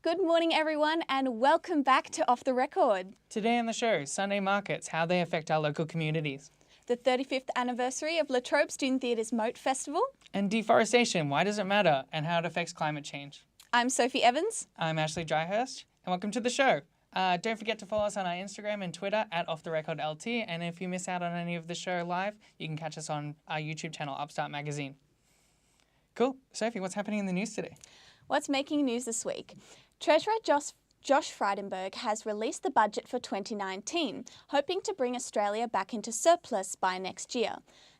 Good morning, everyone, and welcome back to Off the Record. Today on the show, Sunday markets, how they affect our local communities. The 35th anniversary of La Trobe Student Theatre's Moat Festival. And deforestation, why does it matter, and how it affects climate change. I'm Sophie Evans. I'm Ashley Dryhurst, and welcome to the show. Don't forget to follow us on our Instagram and Twitter at OffTheRecordLT, and if you miss out on any of the show live, you can catch us on our YouTube channel, Upstart Magazine. Cool. Sophie, what's happening in the news today? What's making news this week? Treasurer Josh Frydenberg has released the budget for 2019, hoping to bring Australia back into surplus by next year.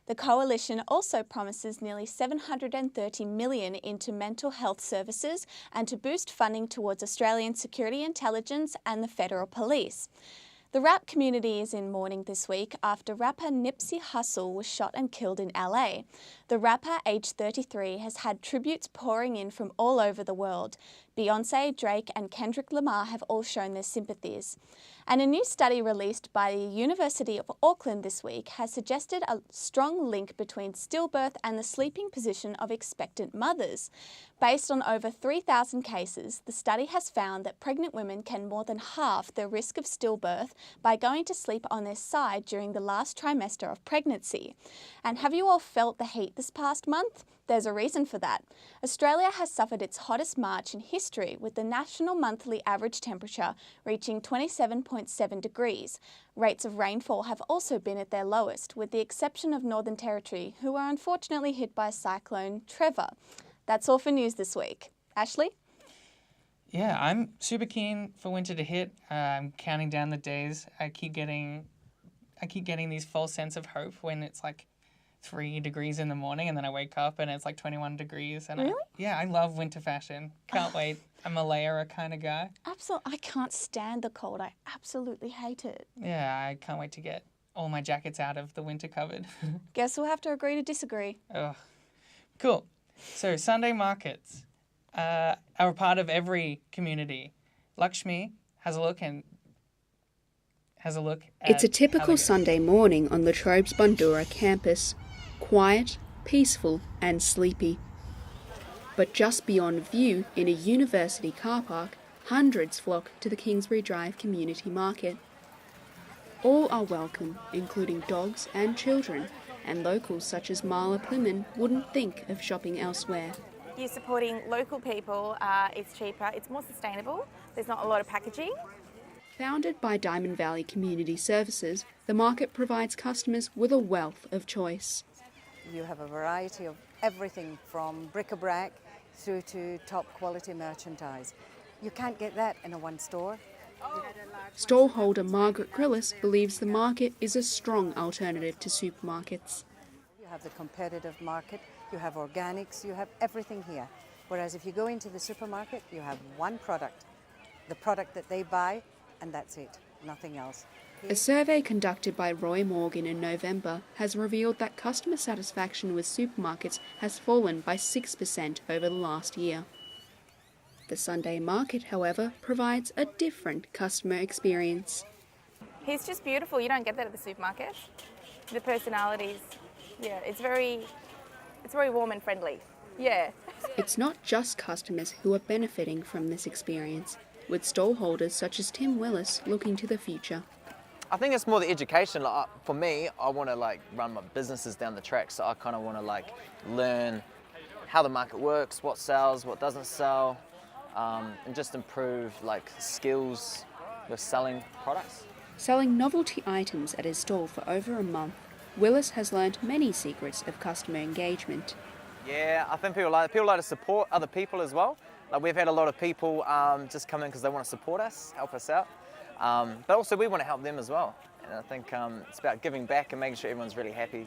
The coalition also promises nearly $730 million into mental health services and to boost funding towards Australian security intelligence and the federal police. The rap community is in mourning this week after rapper Nipsey Hussle was shot and killed in LA. The rapper, aged 33, has had tributes pouring in from all over the world. Beyoncé, Drake and Kendrick Lamar have all shown their sympathies. And a new study released by the University of Auckland this week has suggested a strong link between stillbirth and the sleeping position of expectant mothers. Based on over 3,000 cases, the study has found that pregnant women can more than halve the risk of stillbirth by going to sleep on their side during the last trimester of pregnancy. And have you all felt the heat this past month? There's a reason for that. Australia has suffered its hottest March in history, with the national monthly average temperature reaching 27.7 degrees. Rates of rainfall have also been at their lowest, with the exception of Northern Territory, who were unfortunately hit by Cyclone Trevor. That's all for news this week. Ashley? Yeah, I'm super keen for winter to hit. I'm counting down the days. I keep getting these false sense of hope when it's like 3 degrees in the morning and then I wake up and it's like 21 degrees. And Really? I love winter fashion. Can't wait. I'm a layerer kind of guy. Absolutely. I can't stand the cold. I absolutely hate it. Yeah, I can't wait to get all my jackets out of the winter cupboard. Guess we'll have to agree to disagree. Ugh. Cool. So Sunday markets are a part of every community. Lakshmi has a look at It's a typical Sunday morning on La Trobe's Bundoora campus. Quiet, peaceful and sleepy. But just beyond view, in a university car park, hundreds flock to the Kingsbury Drive Community Market. All are welcome, including dogs and children, and locals such as Marla Plimman wouldn't think of shopping elsewhere. You're supporting local people, it's cheaper, it's more sustainable, there's not a lot of packaging. Founded by Diamond Valley Community Services, the market provides customers with a wealth of choice. You have a variety of everything from bric-a-brac through to top quality merchandise. You can't get that in a one store. Stallholder Margaret Grillis believes the market is a strong alternative to supermarkets. You have the competitive market, you have organics, you have everything here. Whereas if you go into the supermarket, you have one product, the product that they buy, and that's it, nothing else. A survey conducted by Roy Morgan in November has revealed that customer satisfaction with supermarkets has fallen by 6% over the last year. The Sunday market, however, provides a different customer experience. He's just beautiful, you don't get that at the supermarket. The personalities, it's very warm and friendly, yeah. It's not just customers who are benefiting from this experience, with stallholders such as Tim Willis looking to the future. I think it's more the education. Like, for me, I want to run my businesses down the track, so I kind of want to learn how the market works, what sells, what doesn't sell, and just improve skills with selling products. Selling novelty items at his stall for over a month, Willis has learned many secrets of customer engagement. Yeah, I think people like to support other people as well. We've had a lot of people just come in because they want to support us, help us out. But also we want to help them as well. And I think it's about giving back and making sure everyone's really happy.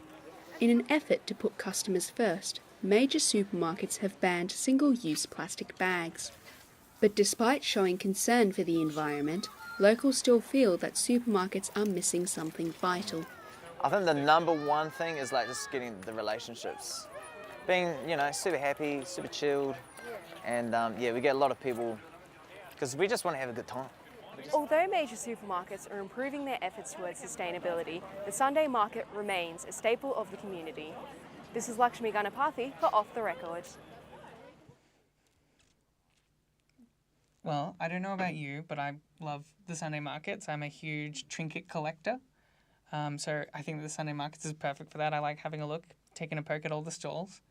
In an effort to put customers first, major supermarkets have banned single-use plastic bags. But despite showing concern for the environment, locals still feel that supermarkets are missing something vital. I think the number one thing is just getting the relationships. Being, super happy, super chilled. And we get a lot of people because we just want to have a good time. Although major supermarkets are improving their efforts towards sustainability, the Sunday market remains a staple of the community. This is Lakshmi Ganapathy for Off the Record. Well, I don't know about you, but I love the Sunday markets. I'm a huge trinket collector. So I think the Sunday markets is perfect for that. I like having a look, taking a poke at all the stalls.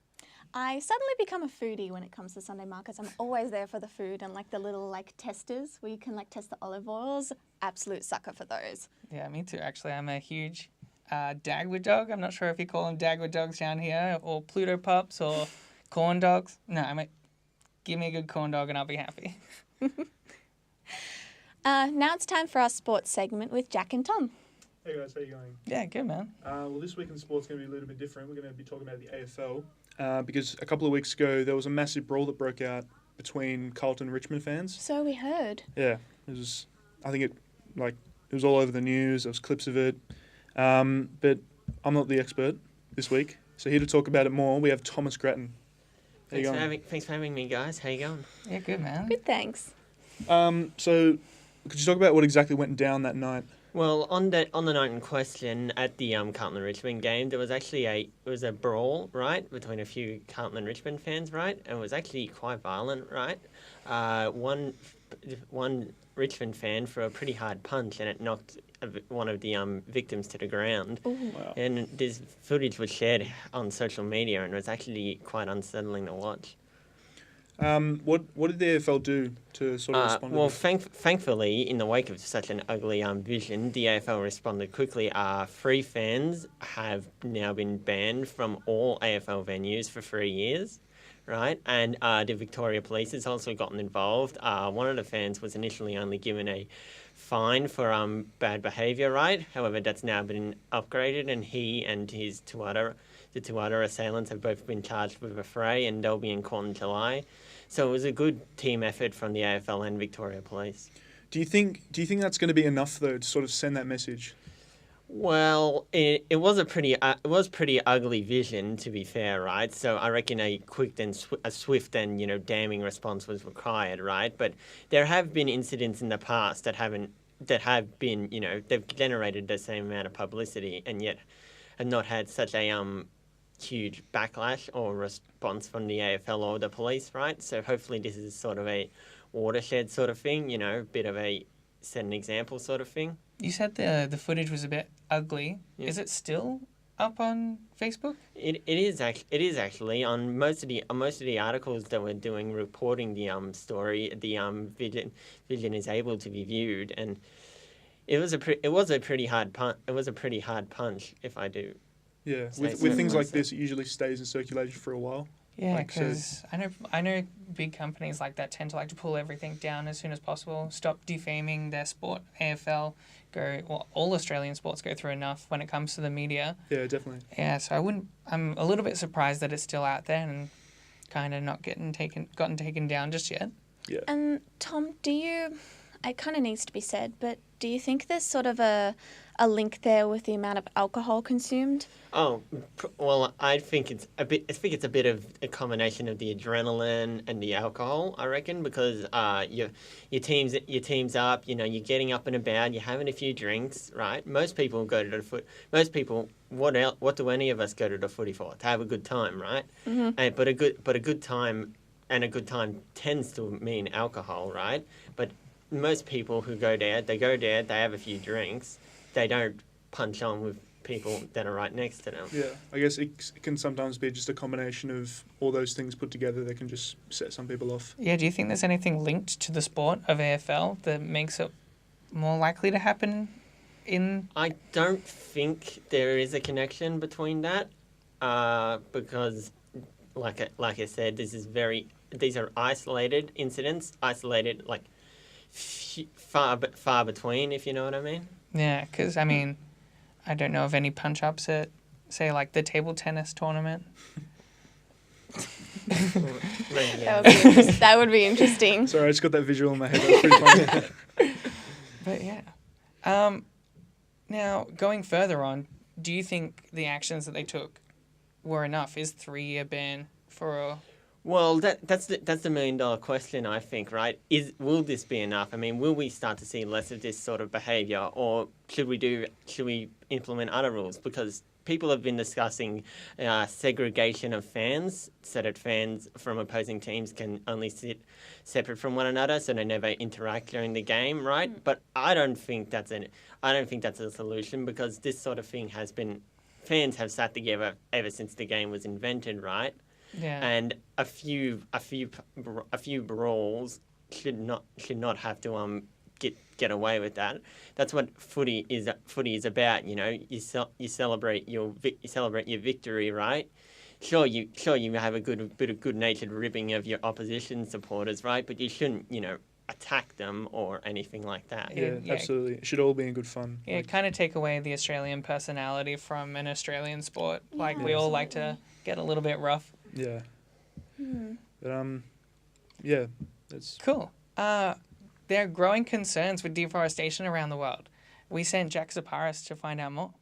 I suddenly become a foodie when it comes to Sunday markets. I'm always there for the food and like the little like testers where you can like test the olive oils. Absolute sucker for those. Yeah, me too, actually. I'm a huge Dagwood dog. I'm not sure if you call them Dagwood dogs down here, or Pluto pups, or corn dogs. No, give me a good corn dog and I'll be happy. Now it's time for our sports segment with Jack and Tom. Hey guys, how you going? Yeah, good, man. Well, this week in sports is going to be a little bit different. We're going to be talking about the AFL because a couple of weeks ago there was a massive brawl that broke out between Carlton and Richmond fans. So we heard. Yeah, it was. I think it was all over the news. There was clips of it, but I'm not the expert this week. So here to talk about it more, we have Thomas Grattan. Thanks for having me, guys. How you going? Yeah, good, man. Good, thanks. So could you talk about what exactly went down that night? Well, on the night in question at the Carlton and Richmond game, there was actually a brawl, right, between a few Carlton and Richmond fans, right, and it was actually quite violent, right. One Richmond fan threw a pretty hard punch, and it knocked one of the victims to the ground. Ooh. Wow. And this footage was shared on social media, and it was actually quite unsettling to watch. What did the AFL do to sort of respond to Well, this? thankfully, in the wake of such an ugly vision, the AFL responded quickly. 3 fans have now been banned from all AFL venues for 3 years, right? And the Victoria Police has also gotten involved. One of the fans was initially only given a fine for bad behaviour, right? However, that's now been upgraded, and he and the 2 other assailants have both been charged with a fray, and they'll be in court in July. So it was a good team effort from the AFL and Victoria Police. Do you think that's going to be enough though to sort of send that message? Well, it was pretty ugly vision, to be fair, right? So I reckon a quick and swift and damning response was required, right? But there have been incidents in the past that have been they've generated the same amount of publicity and yet have not had such a huge backlash or response from the AFL or the police, right? So hopefully this is sort of a watershed sort of thing, a bit of a set an example sort of thing. You said the footage was a bit ugly. Yeah. Is it still up on Facebook? It is actually on most of the articles that we're doing reporting the story. The vision is able to be viewed, and it was a pretty hard punch, if I do. Yeah, Say with so things like myself. this, it usually stays in circulation for a while. Yeah, Like, so- because I know big companies like that tend to like to pull everything down as soon as possible, stop defaming their sport. AFL all Australian sports go through enough when it comes to the media. Yeah, definitely. Yeah, so I'm a little bit surprised that it's still out there and kind of not gotten taken down just yet. Yeah. And Tom, it kind of needs to be said, but do you think there's sort of a link there with the amount of alcohol consumed? Oh, well, I think it's a bit of a combination of the adrenaline and the alcohol, I reckon, because your team's up, you're getting up and about, you're having a few drinks, right? Most people go to what do any of us go to the footy for? To have a good time, right? Mm-hmm. But a good time tends to mean alcohol, right? But most people who go there, they have a few drinks. They don't punch on with people that are right next to them. Yeah, I guess it can sometimes be just a combination of all those things put together that can just set some people off. Yeah, do you think there's anything linked to the sport of AFL that makes it more likely to happen in... I don't think there is a connection between that because, like I said, these are isolated incidents, like far between, if you know what I mean. Yeah, because, I mean, I don't know of any punch-ups at, say, like the table tennis tournament. Yeah. That would be interesting. Sorry, I just got that visual in my head. That was pretty funny. But, yeah. Now, going further on, do you think the actions that they took were enough? Is 3-year ban for a... Well, that's the $1 million question, I think, right? Will this be enough? I mean, will we start to see less of this sort of behaviour, or should we implement other rules? Because people have been discussing segregation of fans, so that fans from opposing teams can only sit separate from one another, so they never interact during the game, right? But I don't think that's a solution, because this sort of thing has been, fans have sat together ever since the game was invented, right? Yeah. And a few brawls should not have to get away with that. That's what footy is about. You know, you celebrate your victory, right? Sure, you have a bit of good-natured ribbing of your opposition supporters, right? But you shouldn't, attack them or anything like that. Yeah, absolutely. It should all be in good fun. Yeah, kind of take away the Australian personality from an Australian sport. Like, we all like to get a little bit rough. Yeah. But, yeah, that's... Cool. There are growing concerns with deforestation around the world. We sent Jack Zaparis to find out more.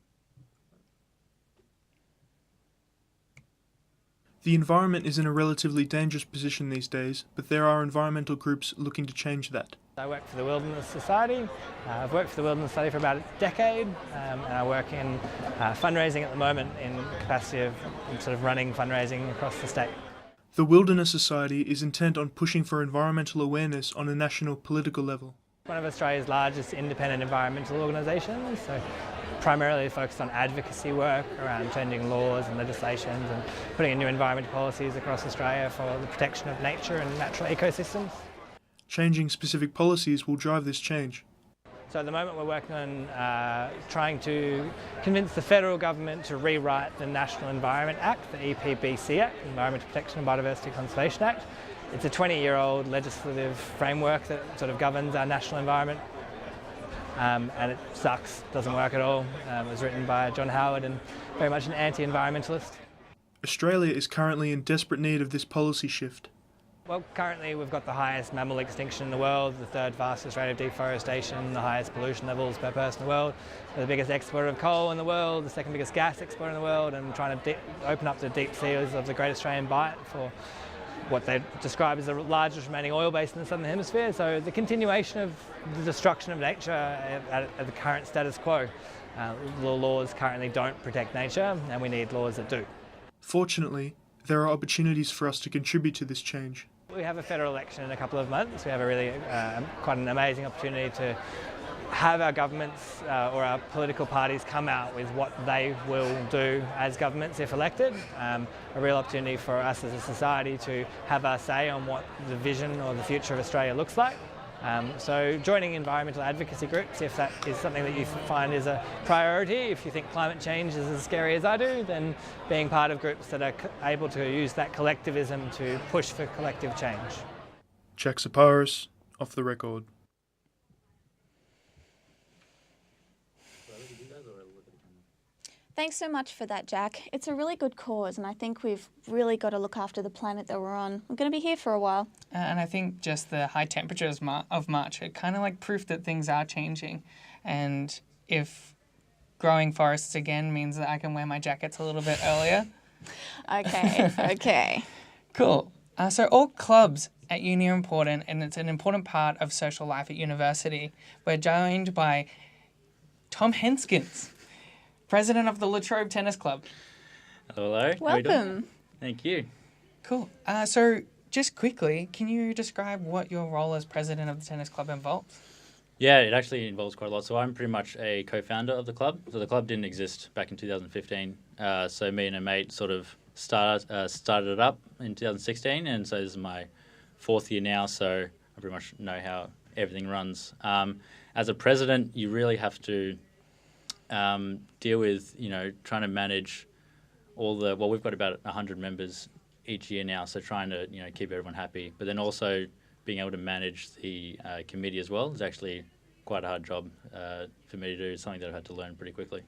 The environment is in a relatively dangerous position these days, but there are environmental groups looking to change that. I work for the Wilderness Society. I've worked for the Wilderness Society for about a decade, and I work in fundraising at the moment in the capacity of sort of running fundraising across the state. The Wilderness Society is intent on pushing for environmental awareness on a national political level. One of Australia's largest independent environmental organisations, so primarily focused on advocacy work around changing laws and legislations and putting in new environmental policies across Australia for the protection of nature and natural ecosystems. Changing specific policies will drive this change. So at the moment we're working on trying to convince the federal government to rewrite the National Environment Act, the EPBC Act, Environmental Protection and Biodiversity Conservation Act. It's a 20-year-old legislative framework that sort of governs our national environment, and it sucks, doesn't work at all. It was written by John Howard and very much an anti-environmentalist. Australia is currently in desperate need of this policy shift. Well, currently we've got the highest mammal extinction in the world, the third fastest rate of deforestation, the highest pollution levels per person in the world. We're the biggest exporter of coal in the world, the second biggest gas exporter in the world, and trying to open up the deep seas of the Great Australian Bight for what they describe as the largest remaining oil basin in the Southern Hemisphere. So the continuation of the destruction of nature at the current status quo. The laws currently don't protect nature, and we need laws that do. Fortunately, there are opportunities for us to contribute to this change. We have a federal election in a couple of months. We have a really quite an amazing opportunity to have our governments or our political parties come out with what they will do as governments if elected. A real opportunity for us as a society to have our say on what the vision or the future of Australia looks like. So joining environmental advocacy groups, if that is something that you find is a priority, if you think climate change is as scary as I do, then being part of groups that are able to use that collectivism to push for collective change. Jack Zaparis, Off the Record. Thanks so much for that, Jack. It's a really good cause, and I think we've really got to look after the planet that we're on. We're going to be here for a while. And I think just the high temperatures of March are kind of like proof that things are changing. And if growing forests again means that I can wear my jackets a little bit earlier. Okay. Cool. So all clubs at uni are important, and it's an important part of social life at university. We're joined by Tom Henskins, president of the Latrobe Tennis Club. Hello. Welcome. Thank you. Cool. So just quickly, can you describe what your role as president of the tennis club involves? Yeah, it actually involves quite a lot. So I'm pretty much a co-founder of the club. So the club didn't exist back in 2015. So me and a mate sort of started it up in 2016. And so this is my fourth year now. So I pretty much know how everything runs. As a president, you really have to deal with, trying to manage we've got about 100 members each year now, so trying to, keep everyone happy. But then also being able to manage the committee as well is actually quite a hard job for me to do. It's something that I've had to learn pretty quickly.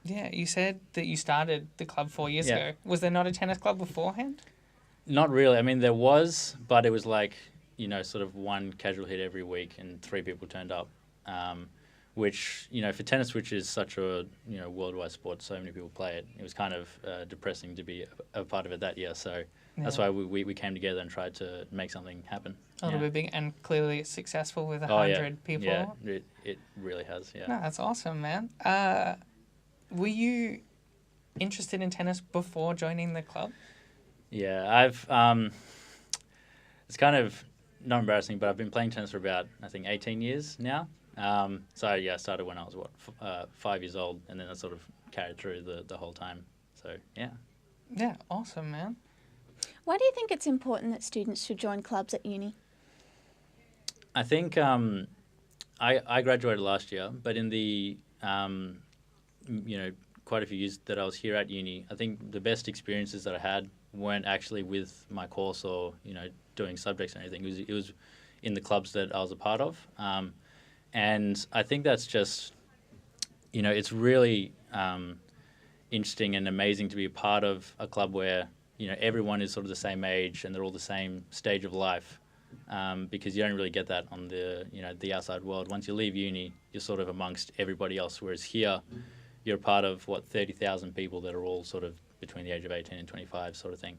Yeah, you said that you started the club 4 years ago. Was there not a tennis club beforehand? Not really. I mean, there was, but it was like, sort of one casual hit every week and 3 people turned up. Which, for tennis, which is such a, worldwide sport, so many people play it, it was kind of depressing to be a part of it that year. So that's why we came together and tried to make something happen. A little bit big, and clearly it's successful with 100 people. Yeah, it really has, yeah. No, that's awesome, man. Were you interested in tennis before joining the club? Yeah, I've it's kind of not embarrassing, but I've been playing tennis for about, I think, 18 years now. So yeah, I started when I was 5 years old, and then I sort of carried through the whole time. So yeah. Yeah, awesome, man. Why do you think it's important that students should join clubs at uni? I think I graduated last year, but in the quite a few years that I was here at uni, I think the best experiences that I had weren't actually with my course or doing subjects or anything. It was in the clubs that I was a part of, and I think that's just it's really interesting and amazing to be a part of a club where everyone is sort of the same age and they're all the same stage of life. Because you don't really get that on the outside world. Once you leave uni, you're sort of amongst everybody else, whereas here, you're a part of 30,000 people that are all sort of between the age of 18 and 25 sort of thing.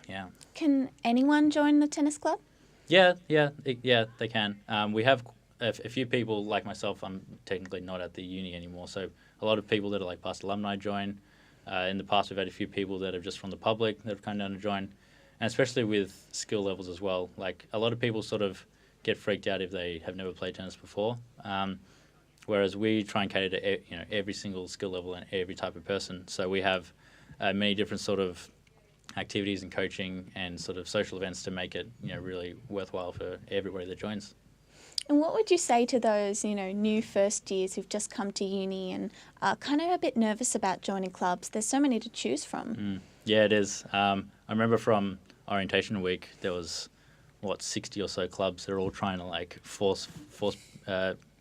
Yeah. Can anyone join the tennis club? Yeah, they can. We have a few people like myself. I'm technically not at the uni anymore, so a lot of people that are like past alumni join. In the past, we've had a few people that are just from the public that have come down to join. And especially with skill levels as well. Like, a lot of people sort of get freaked out if they have never played tennis before. Whereas we try and cater to every single skill level and every type of person. So we have many different sort of activities and coaching and sort of social events to make it really worthwhile for everybody that joins. And what would you say to those, new first years who've just come to uni and are kind of a bit nervous about joining clubs? There's so many to choose from. Yeah, it is. I remember from orientation week, there was 60 or so clubs. They're all trying to force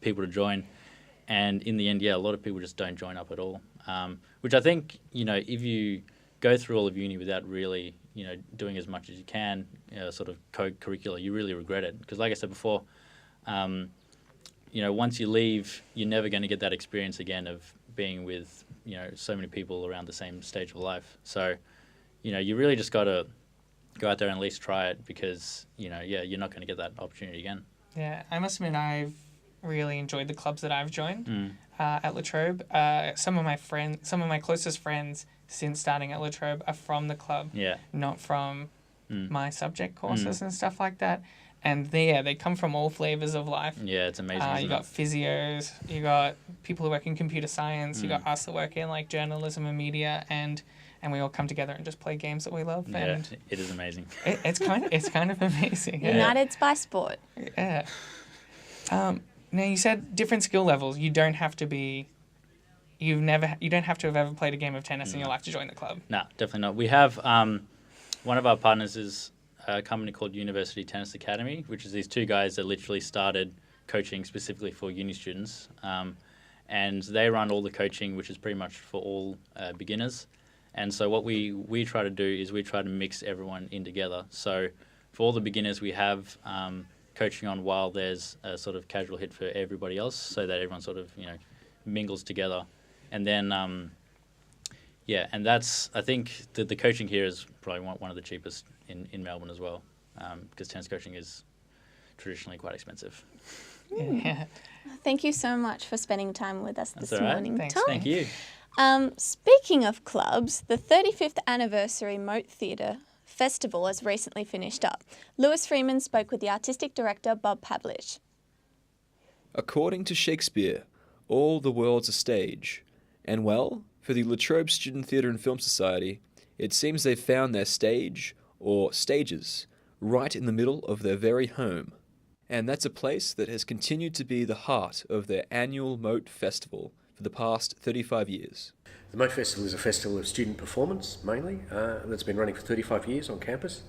people to join, and in the end, a lot of people just don't join up at all. Which I think if you go through all of uni without really doing as much as you can, sort of co-curricular, you really regret it. Because like I said before, once you leave, you're never going to get that experience again of being with so many people around the same stage of life. So you really just got to go out there and at least try it because, you're not going to get that opportunity again. Yeah, I must admit I've really enjoyed the clubs that I've joined at La Trobe. Some of my closest friends since starting at La Trobe are from the club, not from my subject courses and stuff like that. And they come from all flavours of life. Yeah, it's amazing. You got physios, you got people who work in computer science, you got us that work in journalism and media, and we all come together and just play games that we love. Yeah, and it is amazing. It's kind of amazing. United by sport. Yeah. Now you said different skill levels. You don't have to have ever played a game of tennis in your life to join the club. No, definitely not. We have one of our partners is a company called University Tennis Academy, which is these two guys that literally started coaching specifically for uni students. And they run all the coaching, which is pretty much for all beginners. And so what we try to do is we try to mix everyone in together. So for all the beginners, we have coaching on while there's a sort of casual hit for everybody else so that everyone sort of, mingles together. And then, and that's, I think the coaching here is probably one of the cheapest in Melbourne as well, because tennis coaching is traditionally quite expensive. Yeah. Thank you so much for spending time with us this morning, Thanks. Tom. Thank you. Speaking of clubs, the 35th anniversary Moat Theatre Festival has recently finished up. Lewis Freeman spoke with the artistic director, Bob Pavlich. According to Shakespeare, all the world's a stage. And well, for the La Trobe Student Theatre and Film Society, it seems they've found their stage, or stages, right in the middle of their very home. And that's a place that has continued to be the heart of their annual Moat Festival for the past 35 years. The Moat Festival is a festival of student performance, mainly, that's been running for 35 years on campus.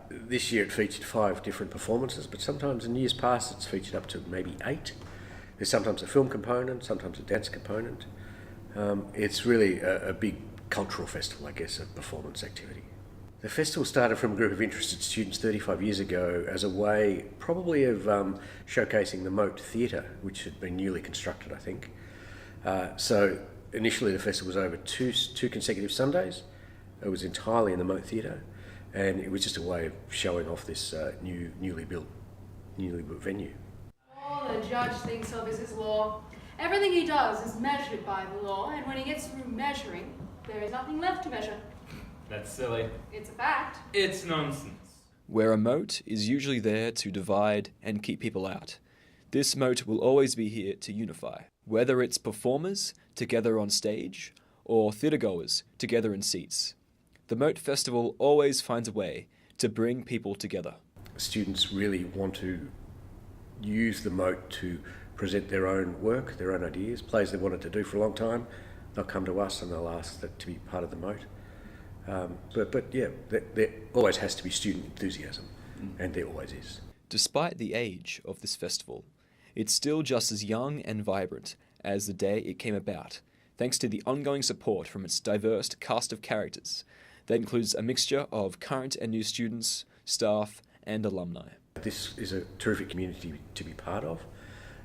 This year it featured 5 different performances, but sometimes in years past it's featured up to maybe 8. There's sometimes a film component, sometimes a dance component. It's really a big cultural festival, I guess, of performance activity. The festival started from a group of interested students 35 years ago as a way probably of showcasing the Moat Theatre, which had been newly constructed, I think. So initially the festival was over two consecutive Sundays. It was entirely in the Moat Theatre, and it was just a way of showing off this newly built venue. All the judge thinks of is his law. Everything he does is measured by the law, and when he gets through measuring, there is nothing left to measure. That's silly. It's a fact. It's nonsense. Where a moat is usually there to divide and keep people out, this moat will always be here to unify, whether it's performers together on stage or theatregoers together in seats. The Moat Festival always finds a way to bring people together. Students really want to use the Moat to present their own work, their own ideas, plays they've wanted to do for a long time. They'll come to us and they'll ask that to be part of the Moat. But yeah, there always has to be student enthusiasm, and there always is. Despite the age of this festival, it's still just as young and vibrant as the day it came about, thanks to the ongoing support from its diverse cast of characters that includes a mixture of current and new students, staff, and alumni. This is a terrific community to be part of.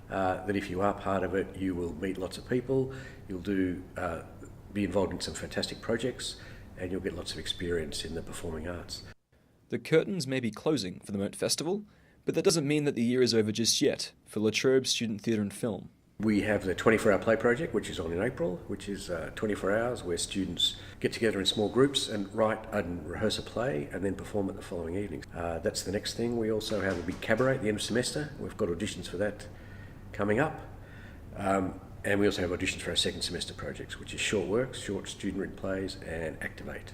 That if you are part of it, you will meet lots of people, you'll be involved in some fantastic projects, and you'll get lots of experience in the performing arts. The curtains may be closing for the Moat Festival, but that doesn't mean that the year is over just yet for La Trobe Student Theatre and Film. We have the 24-hour play project, which is on in April, which is 24 hours where students get together in small groups and write and rehearse a play and then perform it the following evening. That's the next thing. We also have a big cabaret at the end of semester. We've got auditions for that coming up. And we also have auditions for our second semester projects, which is short works, short student-written plays, and Activate,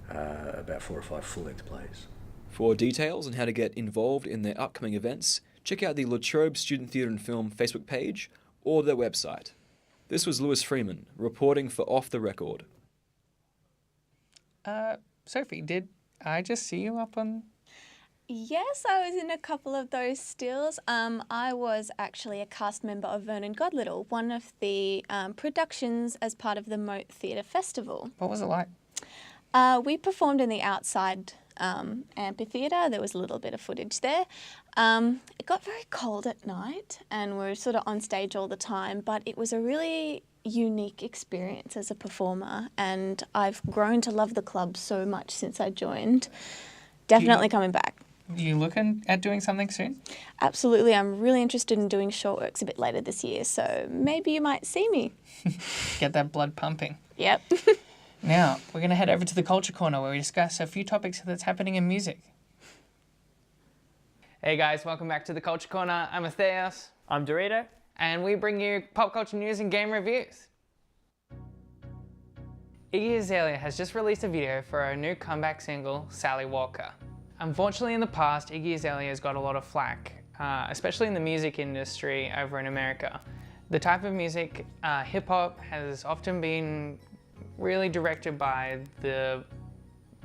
about 4 or 5 full-length plays. For details on how to get involved in their upcoming events, check out the La Trobe Student Theatre and Film Facebook page or their website. This was Lewis Freeman, reporting for Off the Record. Sophie, did I just see you up on... Yes, I was in a couple of those stills. I was actually a cast member of Vernon Godlittle, one of the productions as part of the Moat Theatre Festival. What was it like? We performed in the outside amphitheatre. There was a little bit of footage there. It got very cold at night and we were sort of on stage all the time, but it was a really unique experience as a performer, and I've grown to love the club so much since I joined. Definitely coming back. You looking at doing something soon? Absolutely. I'm really interested in doing short works a bit later this year, so maybe you might see me. Get that blood pumping. Yep. Now, we're going to head over to the Culture Corner where we discuss a few topics that's happening in music. Hey guys, welcome back to the Culture Corner. I'm Atheos. I'm Dorito. And we bring you pop culture news and game reviews. Iggy Azalea has just released a video for her new comeback single, Sally Walker. Unfortunately, in the past, Iggy Azalea has got a lot of flack, especially in the music industry over in America. The type of music, hip-hop, has often been really directed by the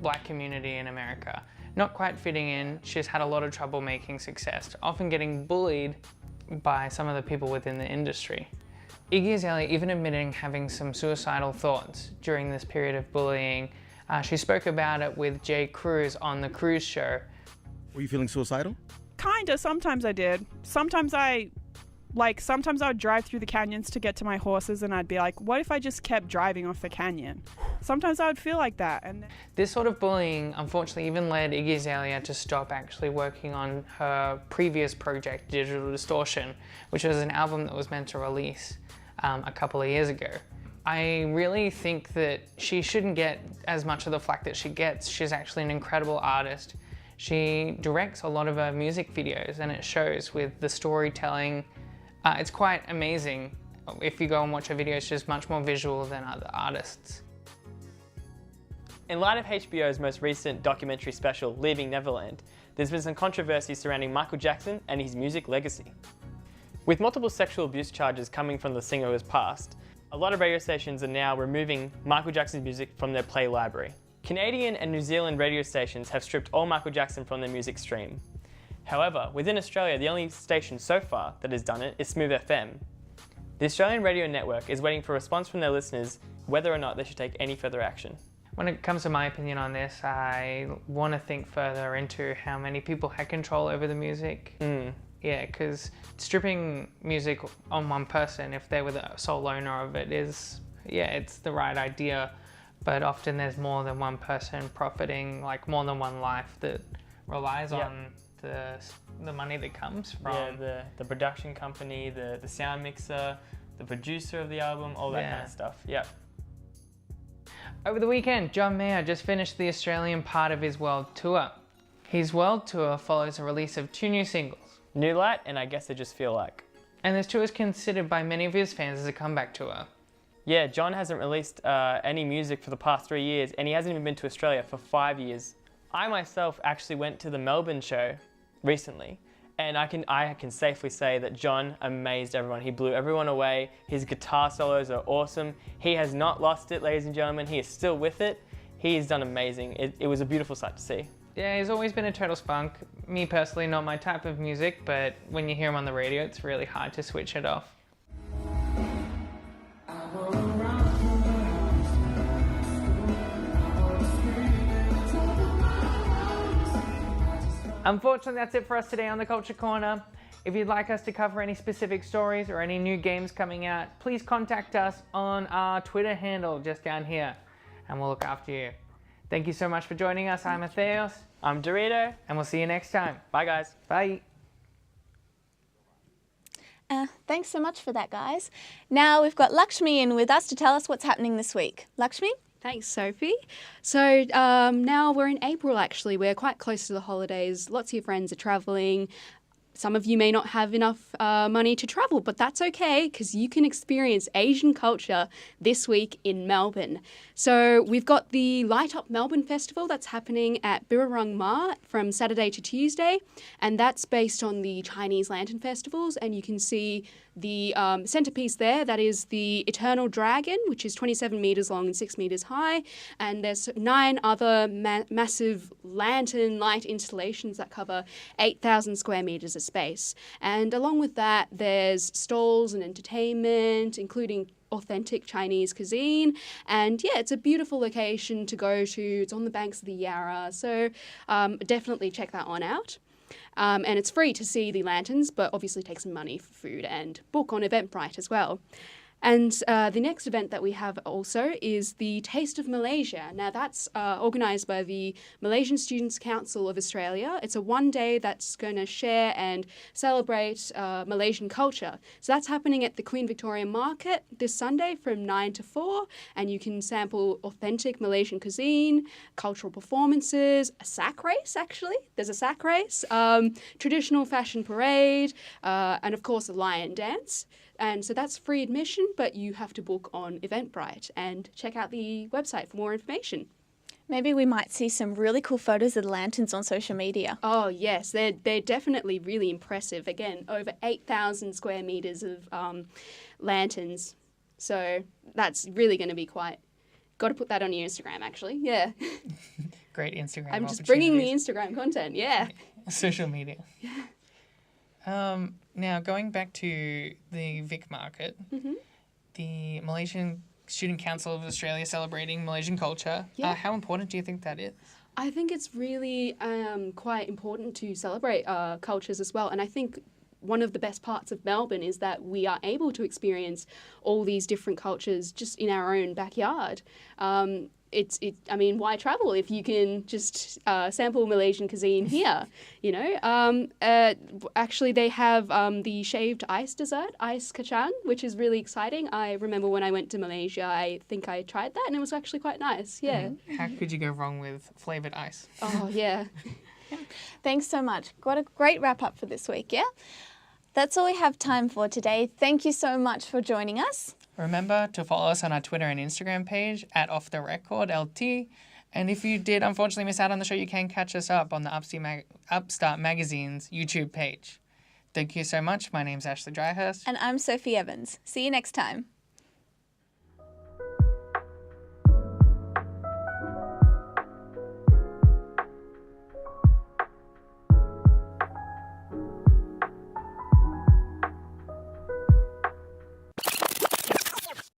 black community in America. Not quite fitting in, she's had a lot of trouble making success, often getting bullied by some of the people within the industry. Iggy Azalea even admitting having some suicidal thoughts during this period of bullying. She spoke about it with Jay Cruz on The Cruz Show. Were you feeling suicidal? Kinda, sometimes I did. Sometimes I would drive through the canyons to get to my horses and I'd be like, what if I just kept driving off the canyon? Sometimes I would feel like that. And this sort of bullying unfortunately even led Iggy Azalea to stop actually working on her previous project, Digital Distortion, which was an album that was meant to release a couple of years ago. I really think that she shouldn't get as much of the flack that she gets. She's actually an incredible artist. She directs a lot of her music videos and it shows with the storytelling. It's quite amazing. If you go and watch her videos, she's much more visual than other artists. In light of HBO's most recent documentary special, Leaving Neverland, there's been some controversy surrounding Michael Jackson and his music legacy. With multiple sexual abuse charges coming from the singer's past, a lot of radio stations are now removing Michael Jackson's music from their play library. Canadian and New Zealand radio stations have stripped all Michael Jackson from their music stream. However, within Australia, the only station so far that has done it is Smooth FM. The Australian radio network is waiting for a response from their listeners whether or not they should take any further action. When it comes to my opinion on this, I want to think further into how many people had control over the music. Yeah, because stripping music on one person, if they were the sole owner of it, it's the right idea. But often there's more than one person profiting, like more than one life that relies on the money that comes from... Yeah, the production company, the sound mixer, the producer of the album, all that kind of stuff. Yeah. Over the weekend, John Mayer just finished the Australian part of his world tour. His world tour follows the release of 2 new singles, New Light and I Guess I Just Feel Like. and this tour is considered by many of his fans as a comeback tour. Yeah, John hasn't released any music for the past 3 years, and he hasn't even been to Australia for 5 years. I myself actually went to the Melbourne show recently, and I can safely say that John amazed everyone. He blew everyone away. His guitar solos are awesome. He has not lost it, ladies and gentlemen. He is still with it. He has done amazing. It was a beautiful sight to see. Yeah, he's always been a total spunk. Me personally, not my type of music, but when you hear him on the radio, it's really hard to switch it off. Unfortunately, that's it for us today on the Culture Corner. If you'd like us to cover any specific stories or any new games coming out, please contact us on our Twitter handle just down here, and we'll look after you. Thank you so much for joining us. I'm Atheos. I'm Dorito. And we'll see you next time. Bye, guys. Bye. Thanks so much for that, guys. Now we've got Lakshmi in with us to tell us what's happening this week. Lakshmi? Thanks, Sophie. So now we're in April, actually. We're quite close to the holidays. Lots of your friends are travelling. Some of you may not have enough money to travel, but that's okay because you can experience Asian culture this week in Melbourne. So we've got the Light Up Melbourne Festival that's happening at Birrarung Ma from Saturday to Tuesday, and that's based on the Chinese Lantern Festivals, and you can see the centrepiece there, that is the Eternal Dragon, which is 27 metres long and 6 metres high, and there's 9 other massive lantern light installations that cover 8,000 square metres of space. And along with that, there's stalls and entertainment, including authentic Chinese cuisine, and yeah, it's a beautiful location to go to. It's on the banks of the Yarra, so definitely check that one out. And it's free to see the lanterns, but obviously take some money for food and book on Eventbrite as well. And the next event that we have also is the Taste of Malaysia. Now that's organised by the Malaysian Students' Council of Australia. It's a one day that's going to share and celebrate Malaysian culture. So that's happening at the Queen Victoria Market this Sunday from 9 to 4, and you can sample authentic Malaysian cuisine, cultural performances, a sack race actually. There's a sack race, traditional fashion parade, and of course a lion dance. And so that's free admission, but you have to book on Eventbrite and check out the website for more information. Maybe we might see some really cool photos of the lanterns on social media. Oh, yes. They're definitely really impressive. Again, over 8,000 square metres of lanterns. So that's really going to be quite... Got to put that on your Instagram, actually. Yeah. Great Instagram I'm just bringing the Instagram content, yeah. Social media. Now, going back to the Vic Market, the Malaysian Student Council of Australia celebrating Malaysian culture. Yeah. How important do you think that is? I think it's really quite important to celebrate cultures as well. And I think one of the best parts of Melbourne is that we are able to experience all these different cultures just in our own backyard. I mean, why travel if you can just sample Malaysian cuisine here, you know? Actually, they have the shaved ice dessert, ice kacang, which is really exciting. I remember when I went to Malaysia, I think I tried that, and it was actually quite nice, yeah. How could you go wrong with flavoured ice? Oh, yeah. Thanks so much. Got a great wrap up for this week, yeah? That's all we have time for today. Thank you so much for joining us. Remember to follow us on our Twitter and Instagram page at Off The Record LT. And if you did unfortunately miss out on the show, you can catch us up on the Upstart Magazine's YouTube page. Thank you so much. My name's Ashley Dryhurst. And I'm Sophie Evans. See you next time.